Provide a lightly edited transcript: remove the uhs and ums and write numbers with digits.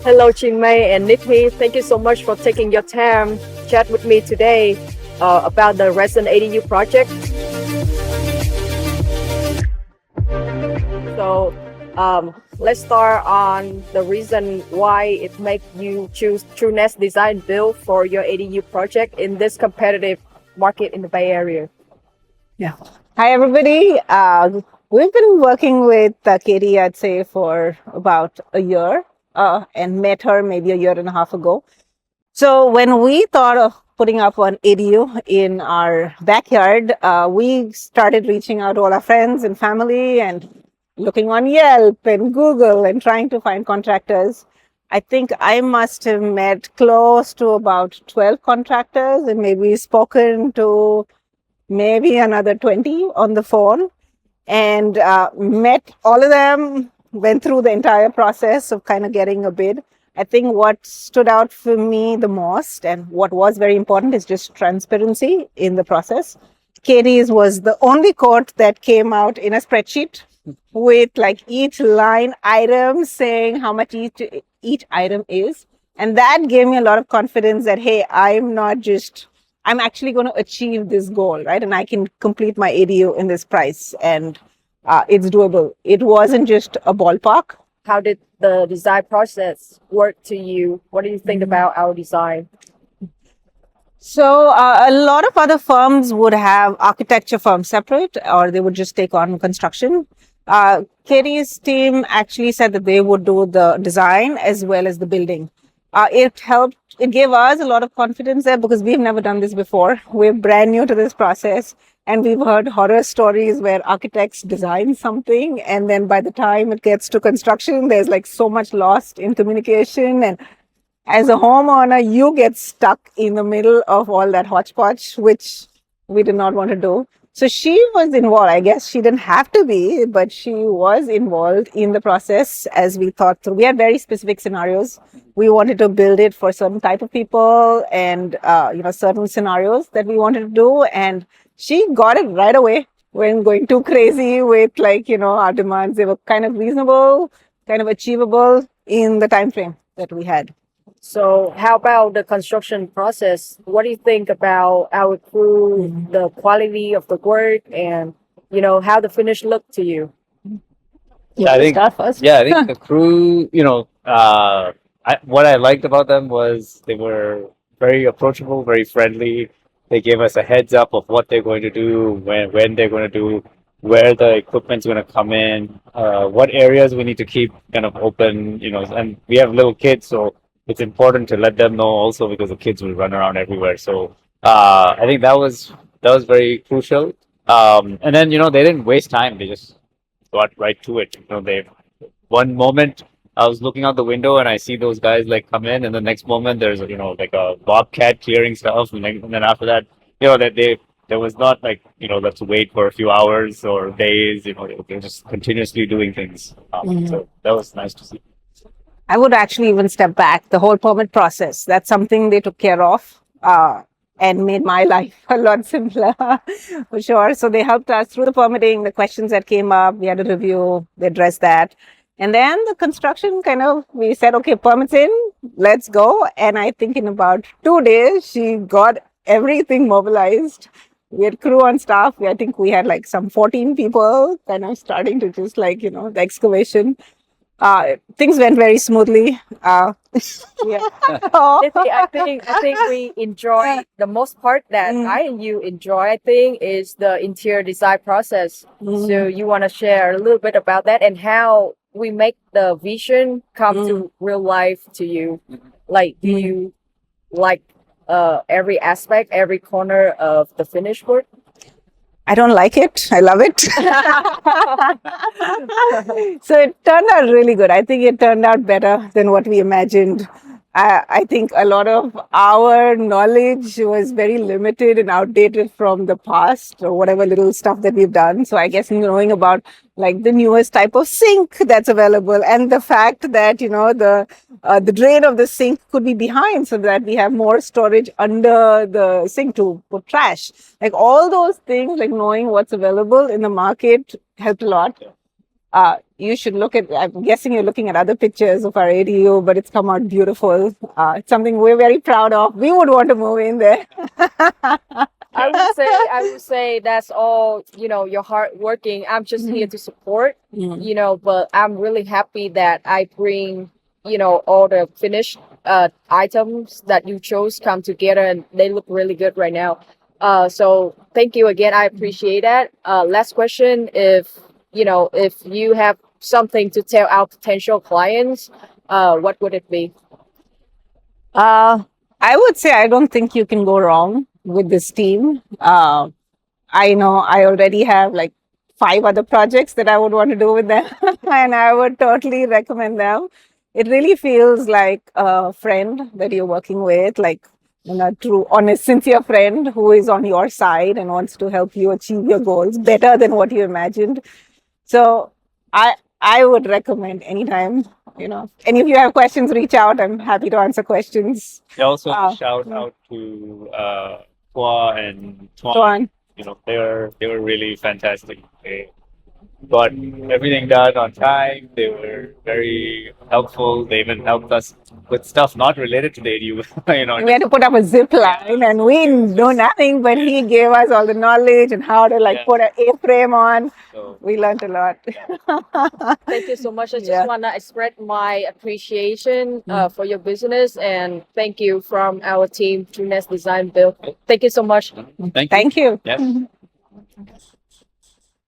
Hello, Chinmay and Nikki. Thank you so much for taking your time to chat with me today about the Resident ADU project. So let's start on the reason why it makes you choose TrueNest Design Build for your ADU project in this competitive market in the Bay Area. Yeah. Hi, everybody. We've been working with Katie, I'd say, for about a year and met her maybe a year and a half ago. So when we thought of putting up an ADU in our backyard, we started reaching out to all our friends and family and looking on Yelp and Google and trying to find contractors. I think I must have met close to about 12 contractors and maybe spoken to maybe another 20 on the phone and met all of them, went through the entire process of kind of getting a bid. I think what stood out for me the most and what was very important is just transparency in the process. Katie's was the only quote that came out in a spreadsheet with like each line item saying how much each item is. And that gave me a lot of confidence that, hey, I'm actually going to achieve this goal, right? And I can complete my ADU in this price and it's doable. It wasn't just a ballpark. How did the design process work to you? What do you think about our design? So a lot of other firms would have architecture firms separate, or they would just take on construction. Katie's team actually said that they would do the design as well as the building. It gave us a lot of confidence there because we've never done this before. We're brand new to this process and we've heard horror stories where architects design something and then by the time it gets to construction, there's like so much lost in communication. And as a homeowner, you get stuck in the middle of all that hodgepodge, which we did not want to do. So she was involved. I guess she didn't have to be, but she was involved in the process as we thought through. We had very specific scenarios. We wanted to build it for certain type of people and, certain scenarios that we wanted to do. And she got it right away. We weren't going too crazy with our demands. They were kind of reasonable, kind of achievable in the time frame that we had. So how about the construction process? What do you think about our crew, the quality of the work, and how the finish looked to you? I think the crew, what I liked about them was they were very approachable, very friendly. They gave us a heads up of what they're going to do, when they're going to do, where the equipment's going to come in, what areas we need to keep kind of open, and we have little kids, so it's important to let them know also because the kids will run around everywhere. So I think that was very crucial. And then they didn't waste time; they just got right to it. One moment I was looking out the window and I see those guys like come in, and the next moment there's like a bobcat clearing stuff, and then after that, that there was not like let's wait for a few hours or days. They're just continuously doing things. So that was nice to see. I would actually even step back. The whole permit process, that's something they took care of and made my life a lot simpler for sure. So they helped us through the permitting, the questions that came up, we had a review, they addressed that. And then the construction we said, okay, permits in, let's go. And I think in about 2 days, she got everything mobilized. We had crew on staff. I think we had like some 14 people kind of starting to just the excavation. Things went very smoothly. Yeah. I think we enjoy the most part that I and you enjoy. I think is the interior design process. So you want to share a little bit about that and how we make the vision come to real life to you. Like, do you like every aspect, every corner of the finished work? I don't like it. I love it. So it turned out really good. I think it turned out better than what we imagined. I think a lot of our knowledge was very limited and outdated from the past or whatever little stuff that we've done. So I guess knowing about like the newest type of sink that's available and the fact that, the drain of the sink could be behind so that we have more storage under the sink to put trash. Like all those things, like knowing what's available in the market helped a lot. You should look at, I'm guessing you're looking at other pictures of our ADU, but it's come out beautiful. It's something we're very proud of. We would want to move in there. I would say that's all, you're hard working. I'm just here to support, but I'm really happy that I bring, all the finished items that you chose come together and they look really good right now. So thank you again. I appreciate that. Last question. If you have something to tell our potential clients, what would it be? I would say I don't think you can go wrong with this team. I know I already have like 5 other projects that I would want to do with them, and I would totally recommend them. It really feels like a friend that you're working with, like true, honest, sincere friend who is on your side and wants to help you achieve your goals better than what you imagined. So I would recommend anytime, and if you have questions, reach out. I'm happy to answer questions. Also, shout out to Hua and Tuan. Tuan. They were really fantastic. They got everything done on time. They were very helpful. They even helped us with stuff not related to the ADU. We had to put up a zip line, and we know nothing, but he gave us all the knowledge and how to put an A-frame on. So, we learned a lot. Thank you so much. I just want to express my appreciation for your business, and thank you from our team, True Nest Design Build. Thank you so much. Thank you. Yes.